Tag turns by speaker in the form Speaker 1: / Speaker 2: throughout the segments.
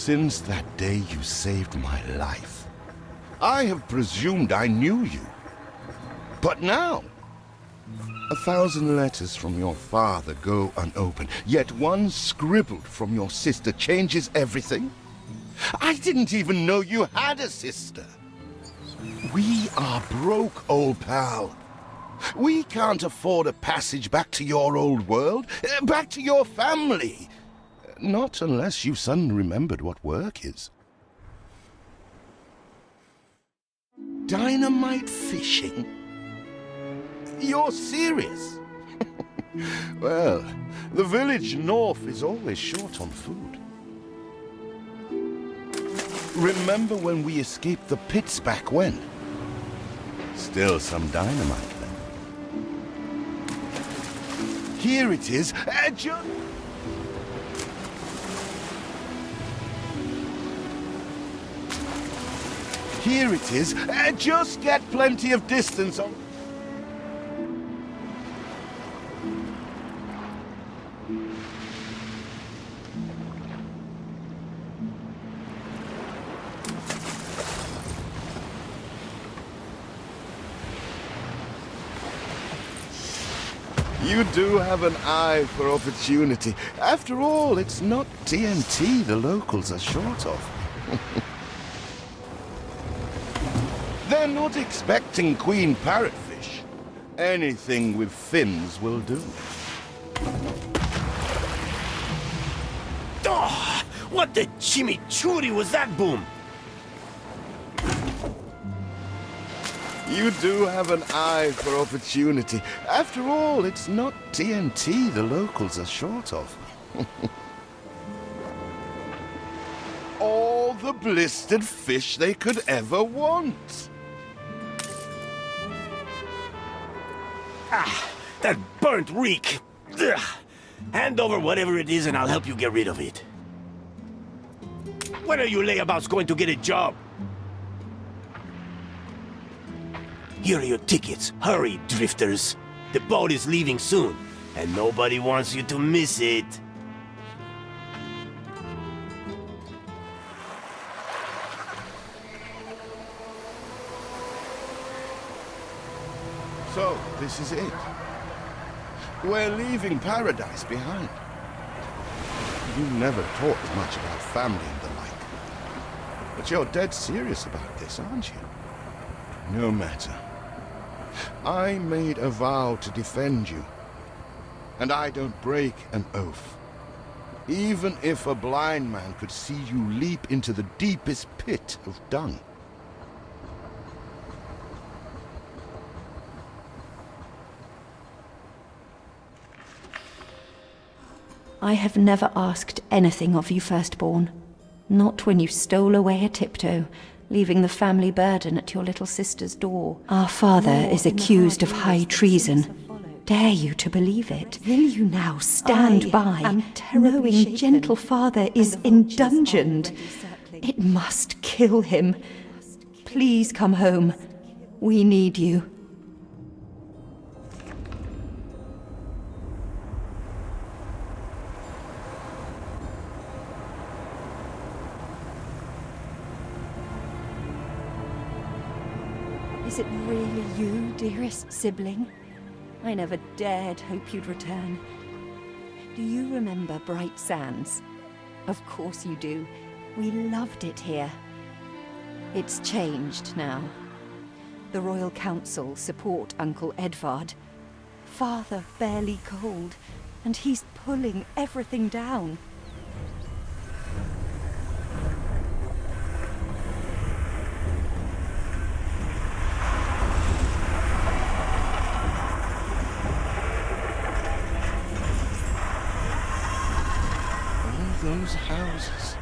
Speaker 1: Since that day you saved my life, I have presumed I knew you. But now, 1,000 letters from your father go unopened, yet one scribbled from your sister changes everything? I didn't even know you had a sister. We are broke, old pal. We can't afford a passage back to your old world, back to your family. Not unless you suddenly remembered what work is. Dynamite fishing? You're serious? Well, the village north is always short on food. Remember when we escaped the pits back when? Still some dynamite then. Here it is. Here it is. Just get plenty of distance on... You do have an eye for opportunity. After all, it's not TNT the locals are short of. They're not expecting queen parrotfish. Anything with fins will do.
Speaker 2: Oh, what the chimichurri was that boom?
Speaker 1: You do have an eye for opportunity. After all, it's not TNT the locals are short of. All the blistered fish they could ever want.
Speaker 2: Ah, that burnt reek. Ugh. Hand over whatever it is and I'll help you get rid of it. When are you layabouts going to get a job? Here are your tickets. Hurry, drifters. The boat is leaving soon, and nobody wants you to miss it.
Speaker 1: So, this is it. We're leaving paradise behind. You never talked much about family and the like. But you're dead serious about this, aren't you? No matter. I made a vow to defend you. And I don't break an oath. Even if a blind man could see you leap into the deepest pit of dung.
Speaker 3: I have never asked anything of you, firstborn. Not when you stole away a tiptoe, leaving the family burden at your little sister's door. Our father is accused of high treason. Dare you to believe it? Will you now stand by, knowing gentle father is indungeoned? It must kill him. Please come home. We need you. Is it really you, dearest sibling? I never dared hope you'd return. Do you remember Bright Sands? Of course you do. We loved it here. It's changed now. The Royal Council support Uncle Edvard. Father barely cold, and he's pulling everything down.
Speaker 1: Those houses.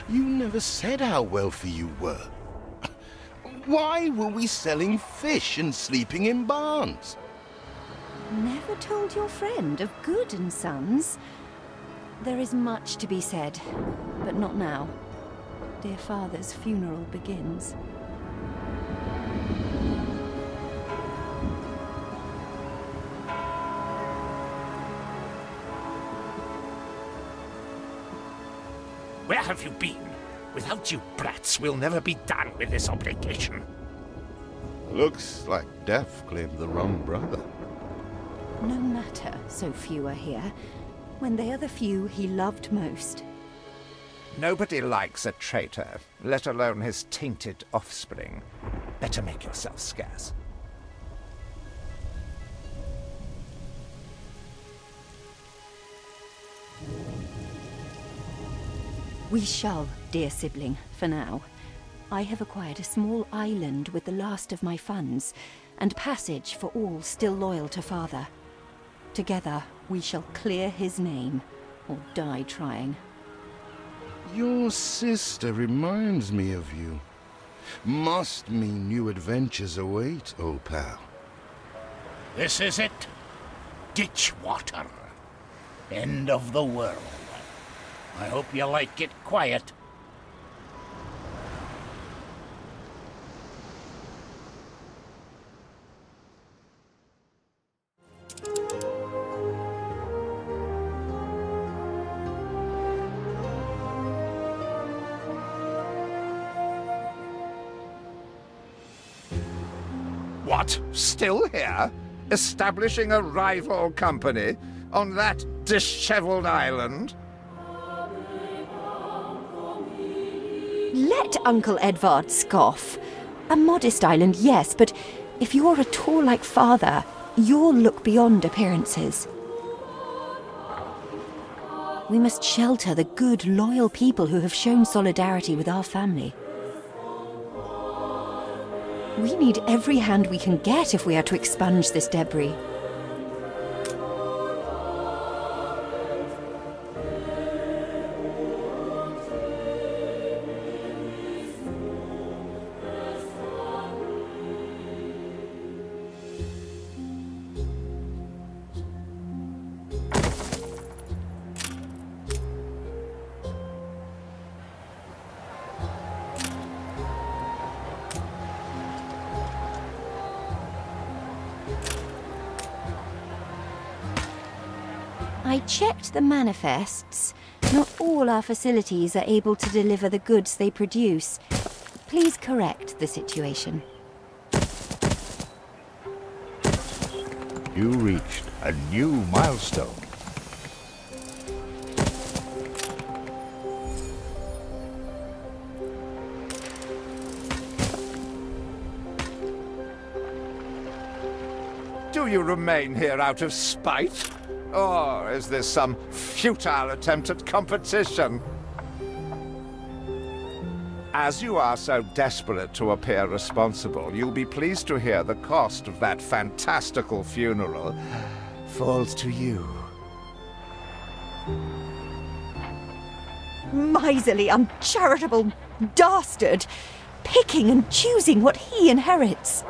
Speaker 1: You never said how wealthy you were. Why were we selling fish and sleeping in barns?
Speaker 3: Never told your friend of Good and Sons? There is much to be said, but not now. Dear father's funeral begins.
Speaker 2: Where
Speaker 4: have you been? Without you brats, we'll never be done with this obligation.
Speaker 1: Looks like Death claimed the wrong brother.
Speaker 3: No matter, so few are here, when they are the few he loved most.
Speaker 5: Nobody likes a traitor, let alone his tainted offspring. Better make yourself scarce.
Speaker 3: We shall, dear sibling, for now. I have acquired a small island with the last of my funds, and passage for all still loyal to father. Together, we shall clear his name, or die trying.
Speaker 1: Your sister reminds me of you. Must mean new adventures await, old pal.
Speaker 4: This is it. Ditch water. End of the world. I hope you like it quiet.
Speaker 5: What? Still here? Establishing a rival company on that disheveled island?
Speaker 3: Let Uncle Edvard scoff. A modest island, yes, but if you're at all like father, you'll look beyond appearances. We must shelter the good, loyal people who have shown solidarity with our family. We need every hand we can get if we are to expunge this debris. I checked the manifests. Not all our facilities are able to deliver the goods they produce. Please correct the situation.
Speaker 6: You reached a new milestone.
Speaker 5: Do you remain here out of spite? Or is this some futile attempt at competition? As you are so desperate to appear responsible, you'll be pleased to hear the cost of that fantastical funeral falls to you.
Speaker 3: Miserly, uncharitable dastard! Picking and choosing what he inherits.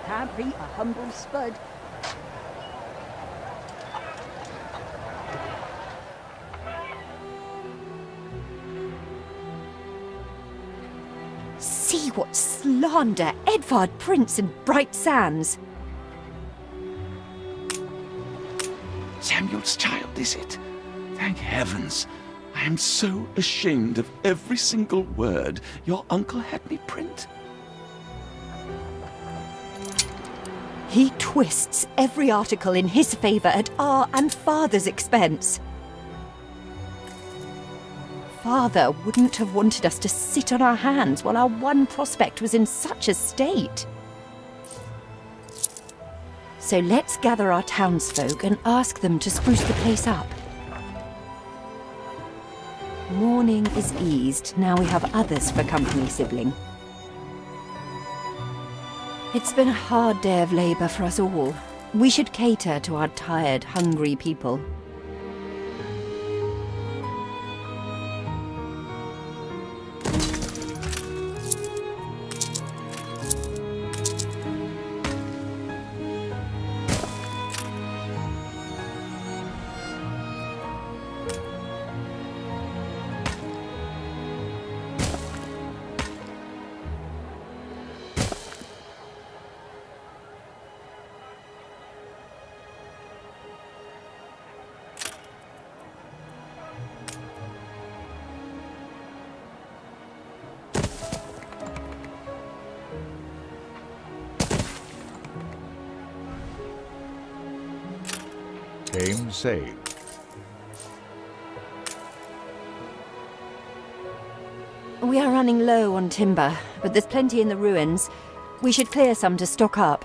Speaker 7: Can't beat a humble spud.
Speaker 3: See what slander Edvard prints in bright sands.
Speaker 8: Samuel's child, is it? Thank heavens. I am so ashamed of every single word your uncle had me print.
Speaker 3: He twists every article in his favor at our and father's expense. father wouldn't have wanted us to sit on our hands while our one prospect was in such a state. So let's gather our townsfolk and ask them to spruce the place up. Mourning is eased, now we have others for company, sibling. It's been a hard day of labor for us all. We should cater to our tired, hungry people.
Speaker 6: Game saved.
Speaker 3: We are running low on timber, but there's plenty in the ruins. We should clear some to stock up.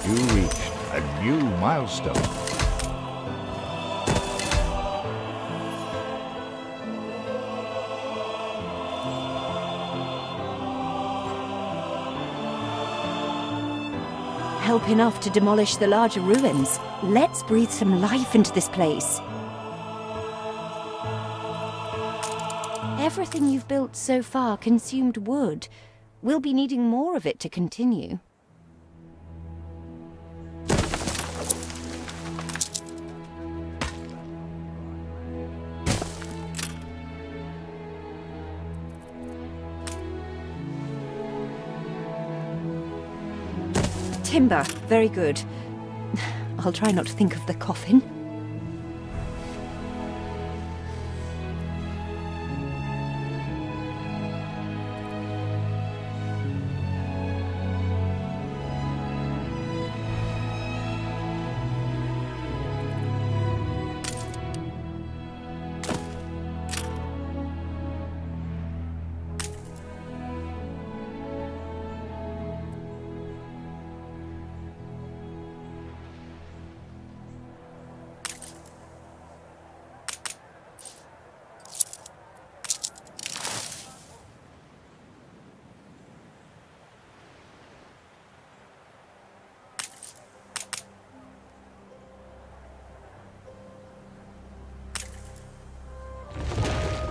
Speaker 6: You reached a new milestone.
Speaker 3: Help enough to demolish the larger ruins. Let's breathe some life into this place. Everything you've built so far consumed wood. We'll be needing more of it to continue. Timber, very good. I'll try not to think of the coffin.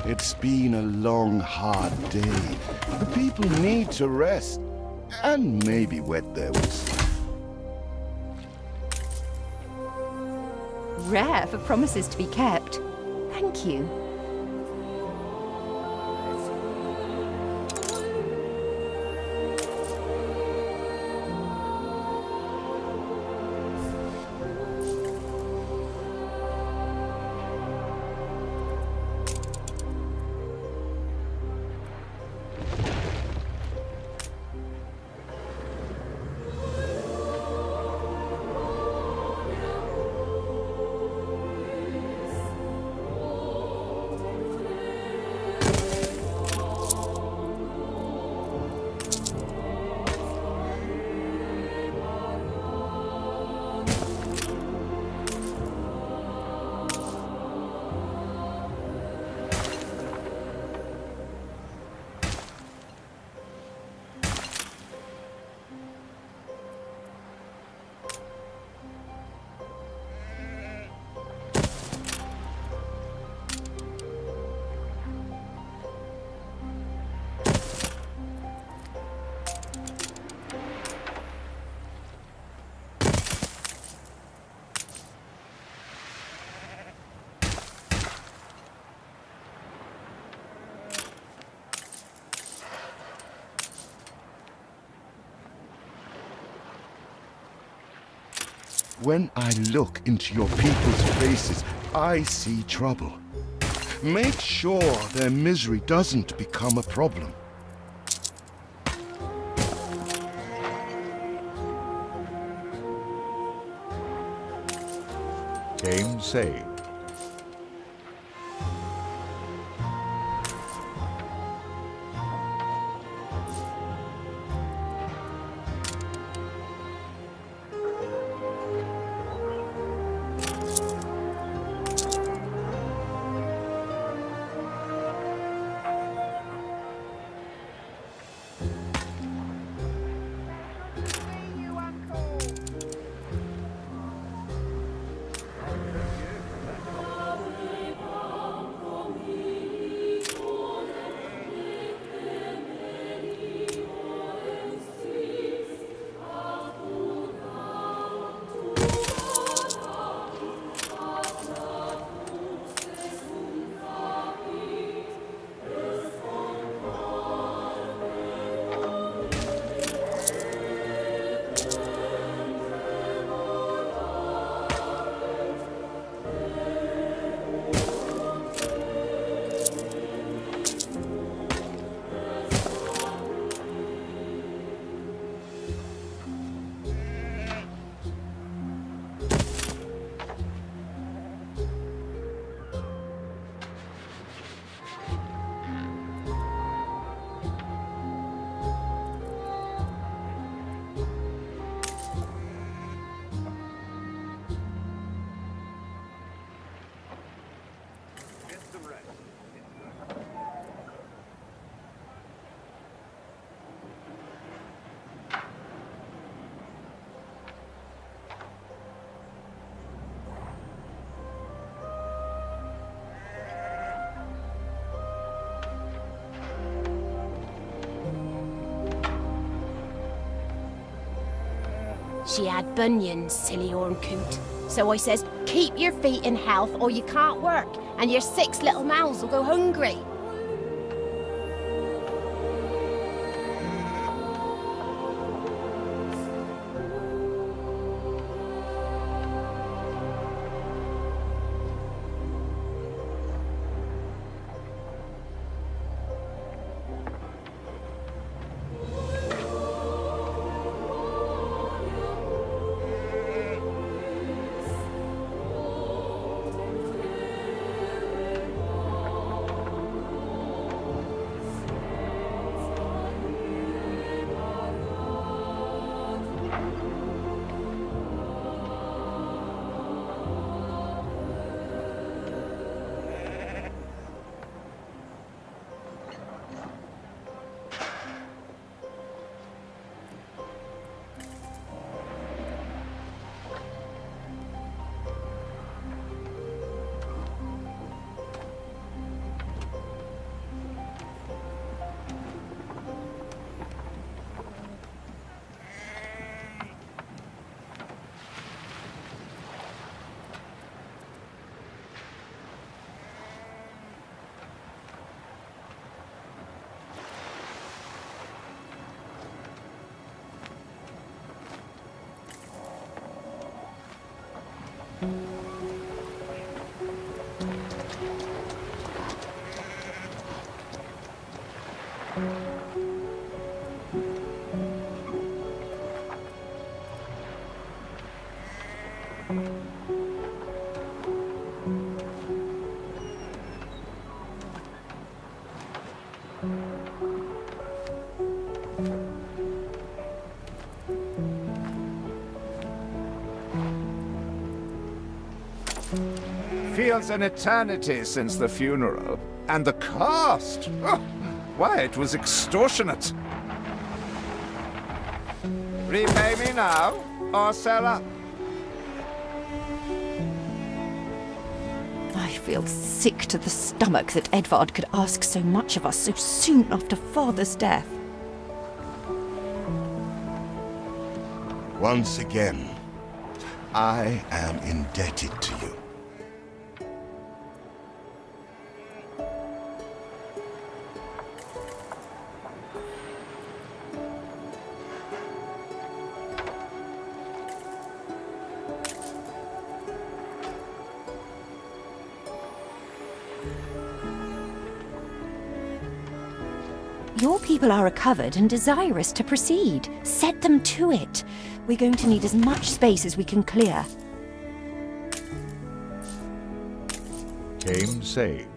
Speaker 1: It's been a long, hard day. The people need to rest. And maybe wet their whistles.
Speaker 3: Rare for promises to be kept. Thank you.
Speaker 1: When I look into your people's faces, I see trouble. Make sure their misery doesn't become a problem.
Speaker 6: Game saved.
Speaker 9: She had bunions, silly horn coot. So I says, keep your feet in health or you can't work, and your 6 little mouths will go hungry.
Speaker 5: Feels an eternity since the funeral. And the cost! Oh, why, it was extortionate. Repay me now, or sell up.
Speaker 3: I feel sick to the stomach that Edvard could ask so much of us so soon after father's death.
Speaker 1: Once again, I am indebted to you.
Speaker 3: Your people are recovered and desirous to proceed. Set them to it. We're going to need as much space as we can clear.
Speaker 6: Game saved.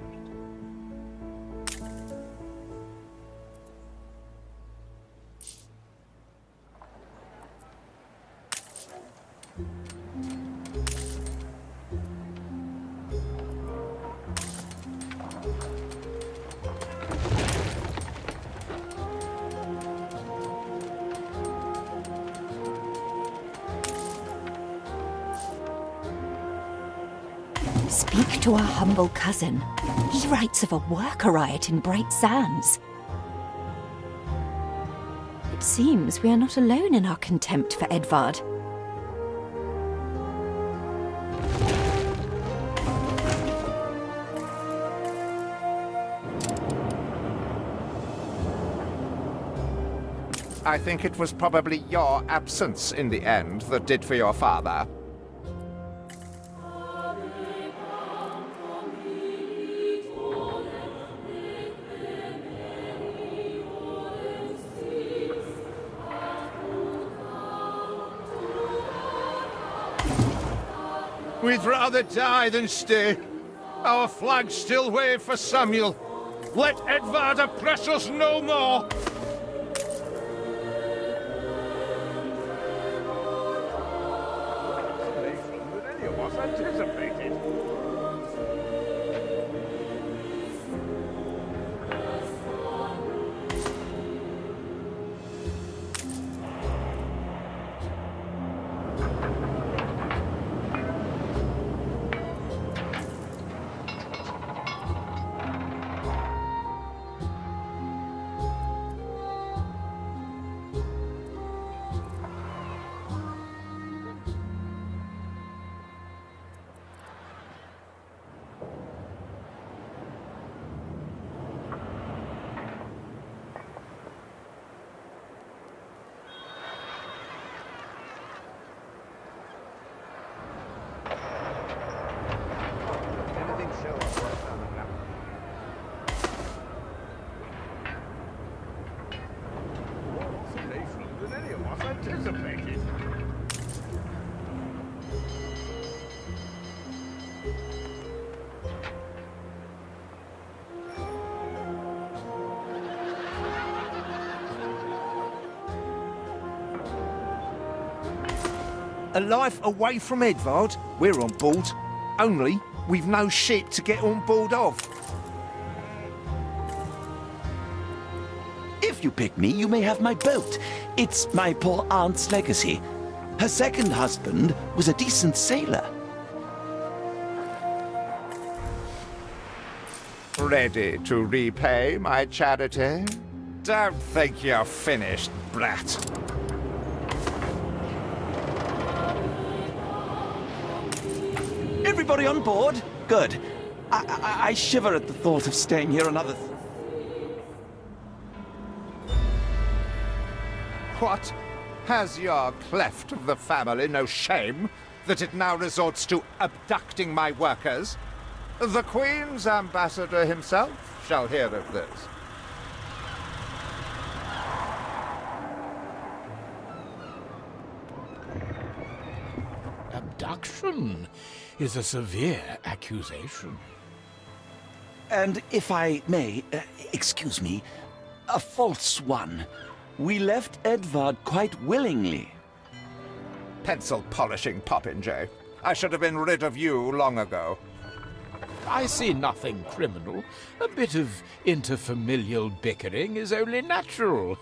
Speaker 3: Speak to our humble cousin. He writes of a worker riot in Bright Sands. It seems we are not alone in our contempt for Edvard.
Speaker 5: I think it was probably your absence in the end that did for your father.
Speaker 1: We'd rather die than stay. Our flags still wave for Samuel. Let Edvard oppress us no more!
Speaker 5: A life away from Edvard? We're on board. Only, we've no ship to get on board of.
Speaker 8: If you pick me, you may have my boat. It's my poor aunt's legacy. Her second husband was a decent sailor.
Speaker 5: Ready to repay my charity? Don't think you're finished, brat.
Speaker 8: Everybody on board? Good. I shiver at the thought of staying here another...
Speaker 5: What? Has your cleft of the family no shame that it now resorts to abducting my workers? The Queen's ambassador himself shall hear of this.
Speaker 4: Abduction is a severe accusation.
Speaker 8: And if I may, excuse me, a false one. We left Edvard quite willingly.
Speaker 5: Pencil polishing popinjay. I should have been rid of you long ago.
Speaker 4: I see nothing criminal. A bit of interfamilial bickering is only natural,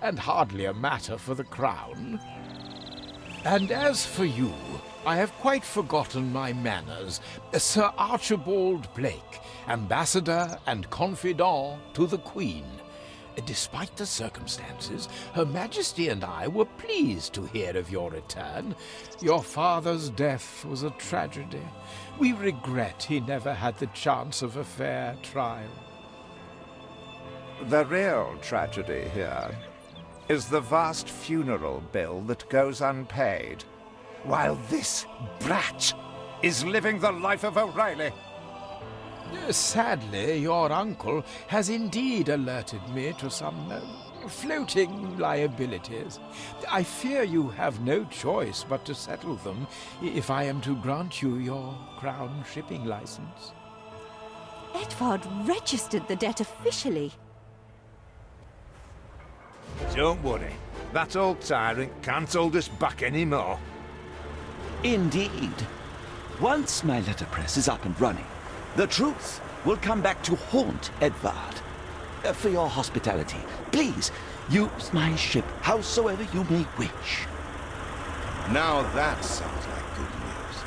Speaker 4: and hardly a matter for the crown. And as for you, I have quite forgotten my manners. Sir Archibald Blake, ambassador and confidant to the Queen. Despite the circumstances, Her Majesty and I were pleased to hear of your return. Your father's death was a tragedy. We regret he never had the chance of a fair trial.
Speaker 5: The real tragedy here is the vast funeral bill that goes unpaid, while this brat is living the life of O'Reilly.
Speaker 4: Sadly, your uncle has indeed alerted me to some floating liabilities. I fear you have no choice but to settle them if I am to grant you your crown shipping license.
Speaker 3: Edvard registered the debt officially.
Speaker 5: Don't worry. That old tyrant can't hold us back anymore.
Speaker 8: Indeed. Once my letterpress is up and running, the truth will come back to haunt Edvard. For your hospitality, please use my ship howsoever you may wish.
Speaker 1: Now that sounds like good news.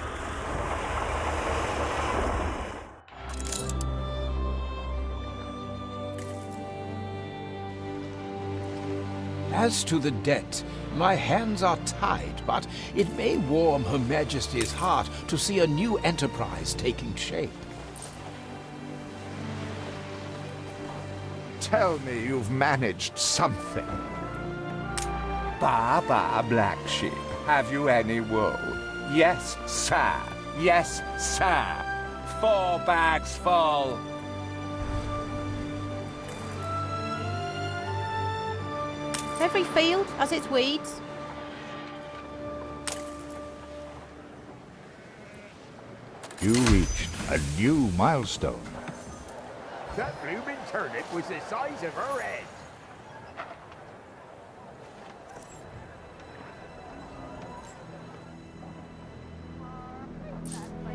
Speaker 4: As to the debt, my hands are tied, but it may warm Her Majesty's heart to see a new enterprise taking shape.
Speaker 5: Tell me you've managed something. Baba, black sheep, have you any wool? Yes, sir. Yes, sir. 4 bags full.
Speaker 9: Every field has its weeds.
Speaker 6: You reached a new milestone.
Speaker 2: That blooming turnip was the size of her head.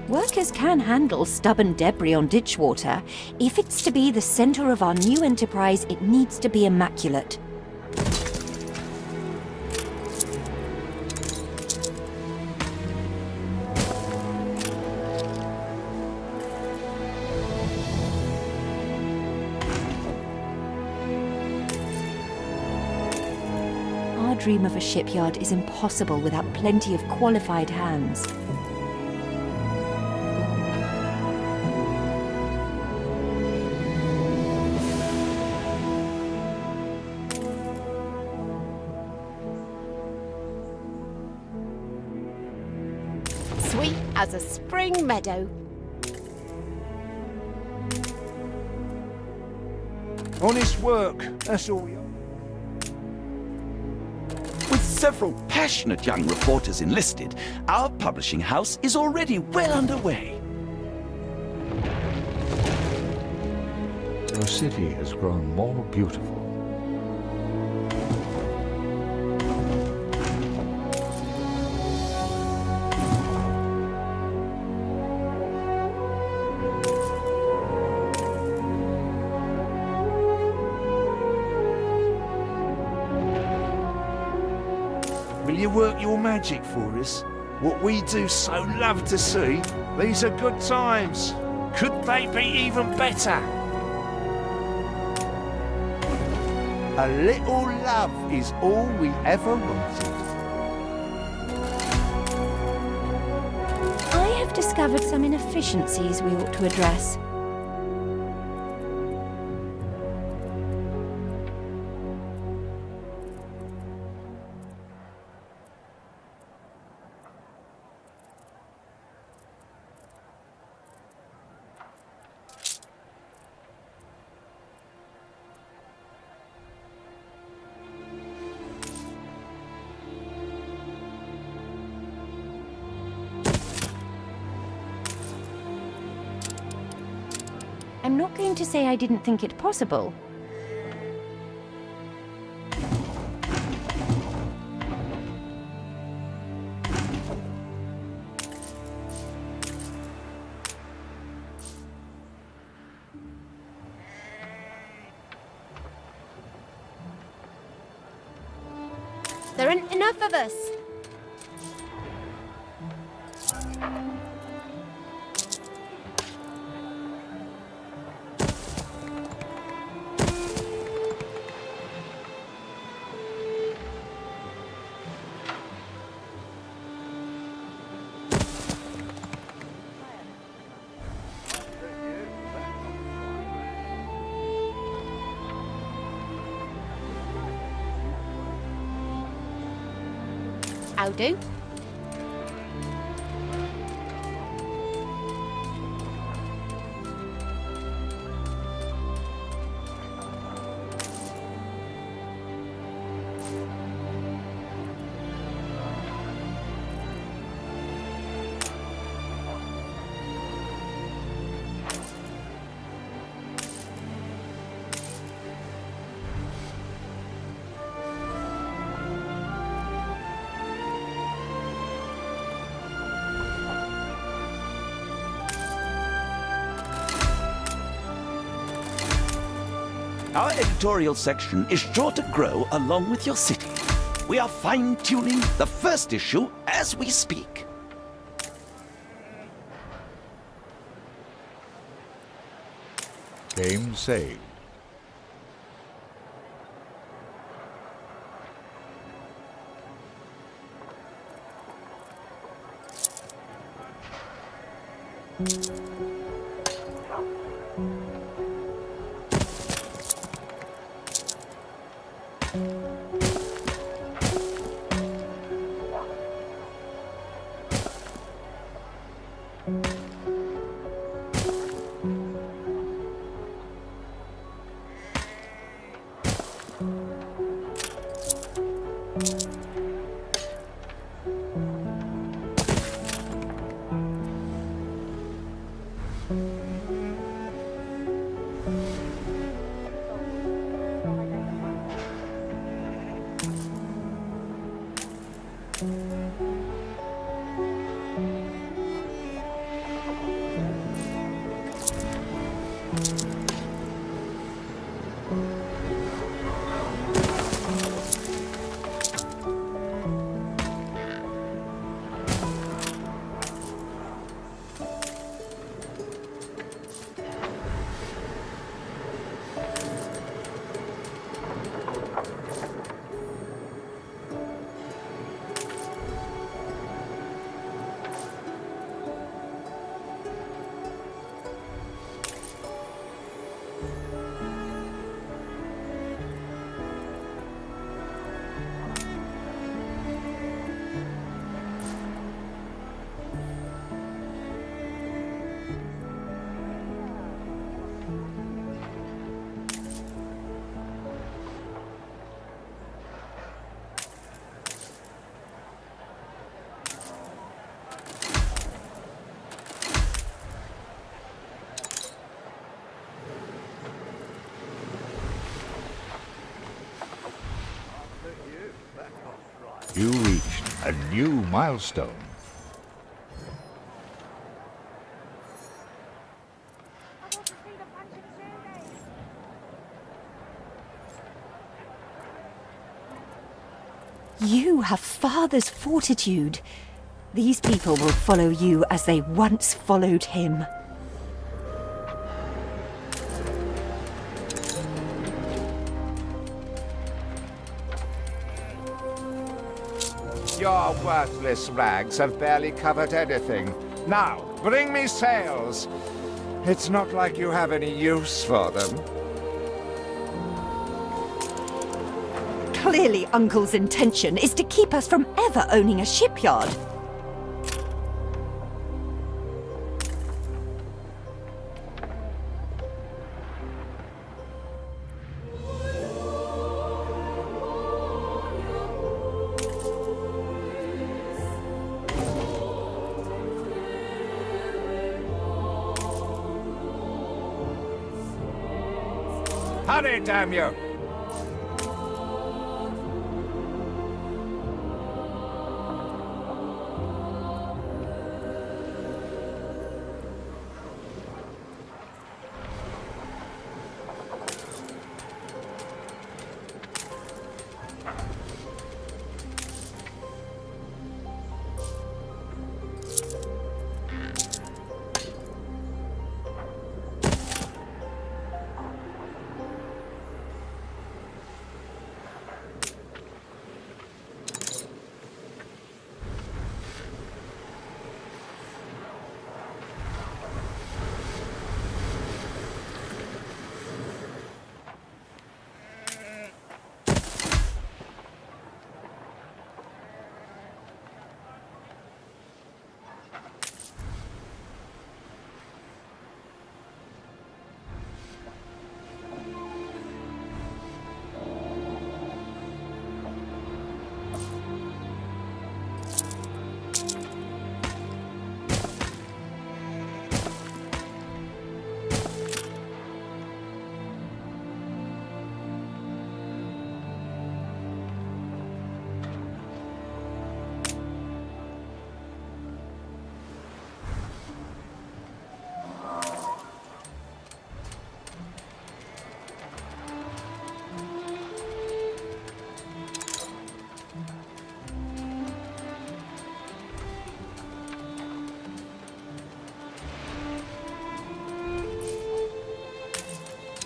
Speaker 3: Workers can handle stubborn debris on ditch water. If it's to be the center of our new enterprise, it needs to be immaculate. Our dream of a shipyard is impossible without plenty of qualified hands.
Speaker 9: Sweet as a spring meadow.
Speaker 5: Honest work, that's all we are.
Speaker 8: With several passionate young reporters enlisted, our publishing house is already well underway.
Speaker 6: Your city has grown more beautiful.
Speaker 5: Will you work your magic for us? What we do so love to see. These are good times. Could they be even better? A little love is all we ever wanted.
Speaker 3: I have discovered some inefficiencies we ought to address. I'm not going to say I didn't think it possible.
Speaker 9: There aren't enough of us. I'll do.
Speaker 8: Our editorial section is sure to grow along with your city. We are fine-tuning the first issue as we speak.
Speaker 6: Game saved. You reached a new milestone.
Speaker 3: You have father's fortitude. These people will follow you as they once followed him.
Speaker 5: Your worthless rags have barely covered anything. Now, bring me sails. It's not like you have any use for them.
Speaker 3: Clearly, Uncle's intention is to keep us from ever owning a shipyard.
Speaker 5: Hurry, damn you!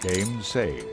Speaker 6: Game saved.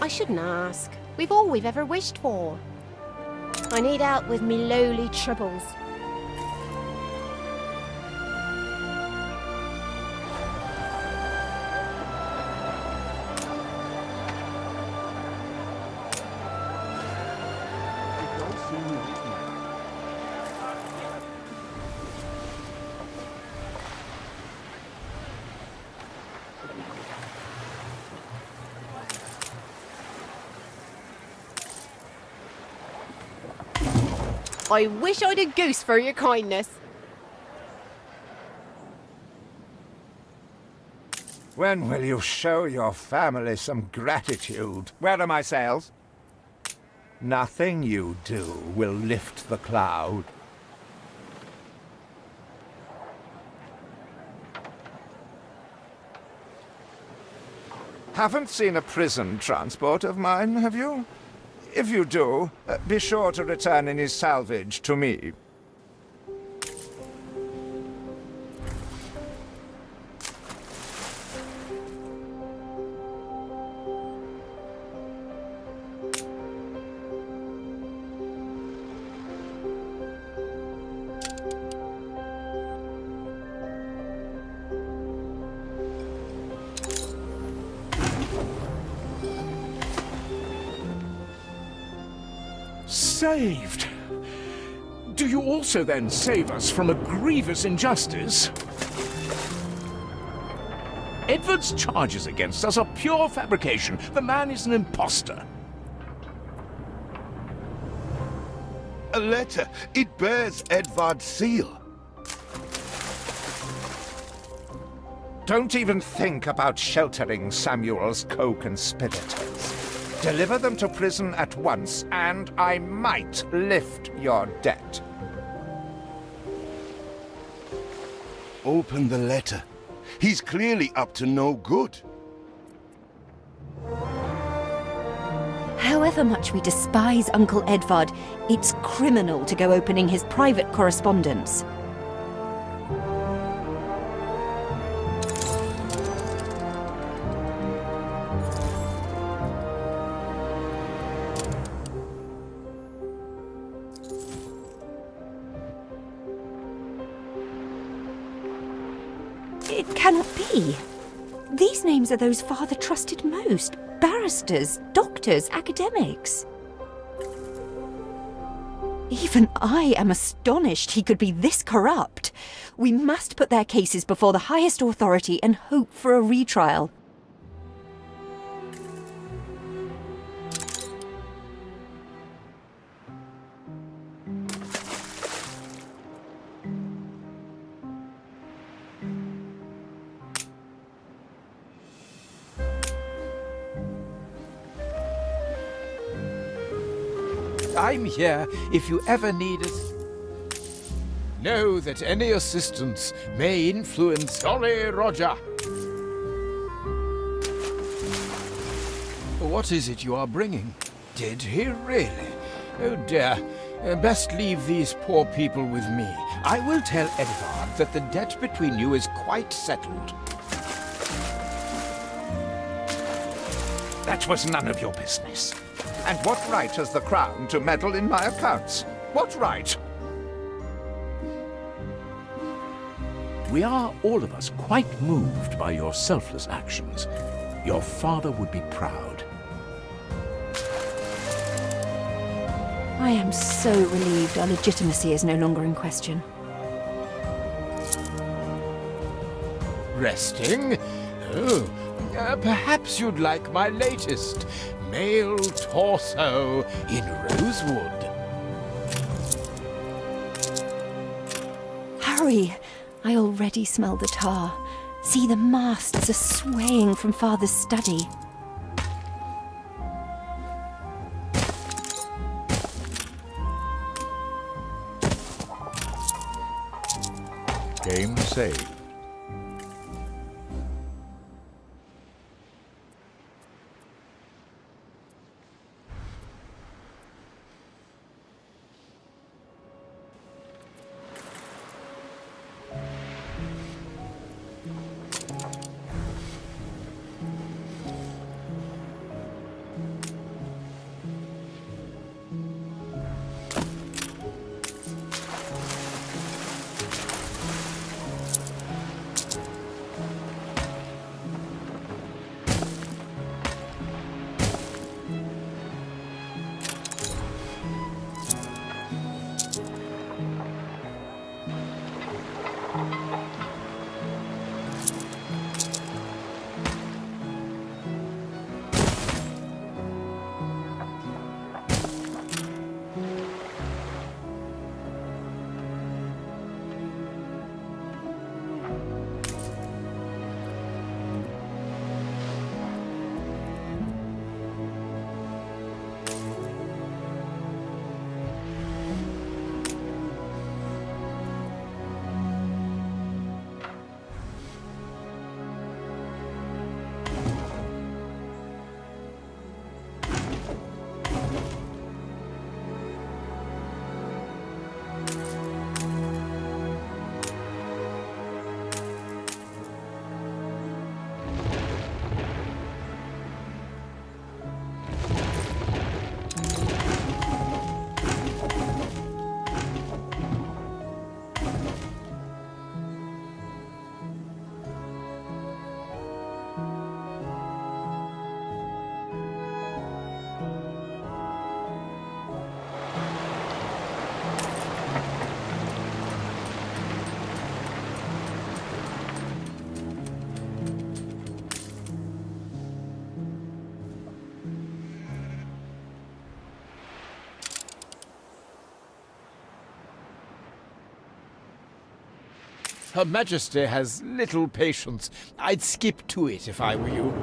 Speaker 9: I shouldn't ask. We've all we've ever wished for. I need help with me lowly troubles. I wish I'd a goose for your kindness.
Speaker 5: When will you show your family some gratitude? Where are my sails? Nothing you do will lift the cloud. Haven't seen a prison transport of mine, have you? If you do, be sure to return any salvage to me.
Speaker 4: Saved! Do you also then save us from a grievous injustice? Edvard's charges against us are pure fabrication. The man is an imposter.
Speaker 1: A letter. It bears Edvard's seal.
Speaker 5: Don't even think about sheltering Samuel's co-conspirators. Deliver them to prison at once, and I might lift your debt.
Speaker 1: Open the letter. He's clearly up to no good.
Speaker 3: However much we despise Uncle Edvard, it's criminal to go opening his private correspondence. It cannot be. These names are those Father trusted most. Barristers, doctors, academics. Even I am astonished he could be this corrupt. We must put their cases before the highest authority and hope for a retrial.
Speaker 4: I'm here if you ever need us. Know that any assistance may influence... Sorry, Roger. What is it you are bringing? Did he really? Oh dear. Best leave these poor people with me. I will tell Edvard that the debt between you is quite settled.
Speaker 5: That was none of your business. And what right has the Crown to meddle in my accounts? What right?
Speaker 10: We are, all of us, quite moved by your selfless actions. Your father would be proud.
Speaker 3: I am so relieved our legitimacy is no longer in question.
Speaker 4: Resting? Oh, perhaps you'd like my latest. male torso in rosewood.
Speaker 3: Hurry! I already smell the tar. See, the masts are swaying from Father's study.
Speaker 6: Game saved.
Speaker 4: Her Majesty has little patience. I'd skip to it if I were you.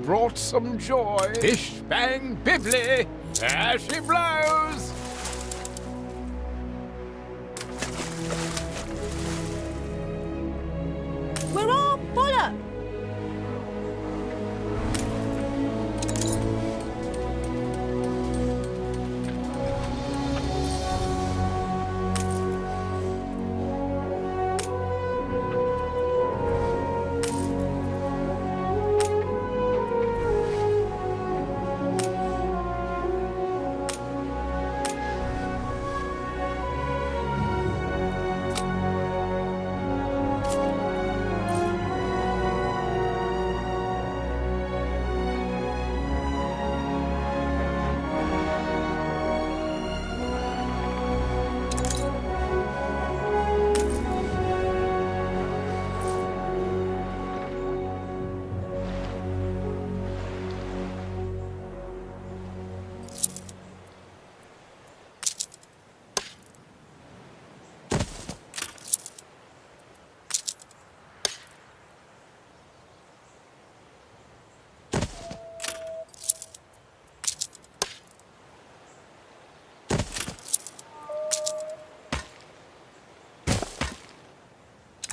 Speaker 4: Brought some joy. Bish bang bibbly, there she blows.
Speaker 7: We're all full up.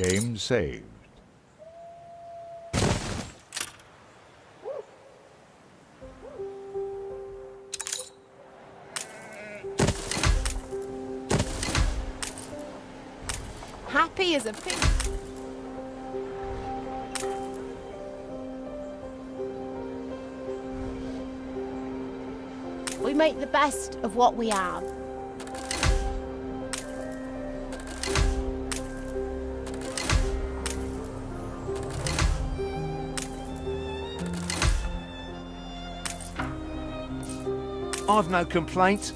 Speaker 6: Shame saved.
Speaker 9: Happy as a pig. We make the best of what we have.
Speaker 5: I've no complaint.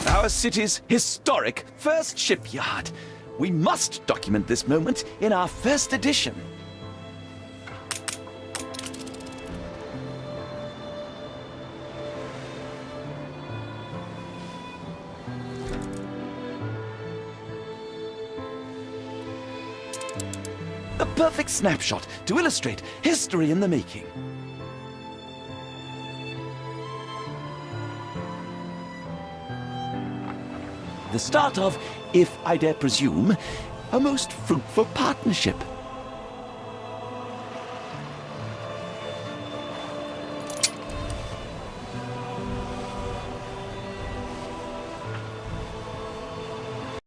Speaker 8: Our city's historic first shipyard. We must document this moment in our first edition. A perfect snapshot to illustrate history in the making. The start of, if I dare presume, a most fruitful partnership.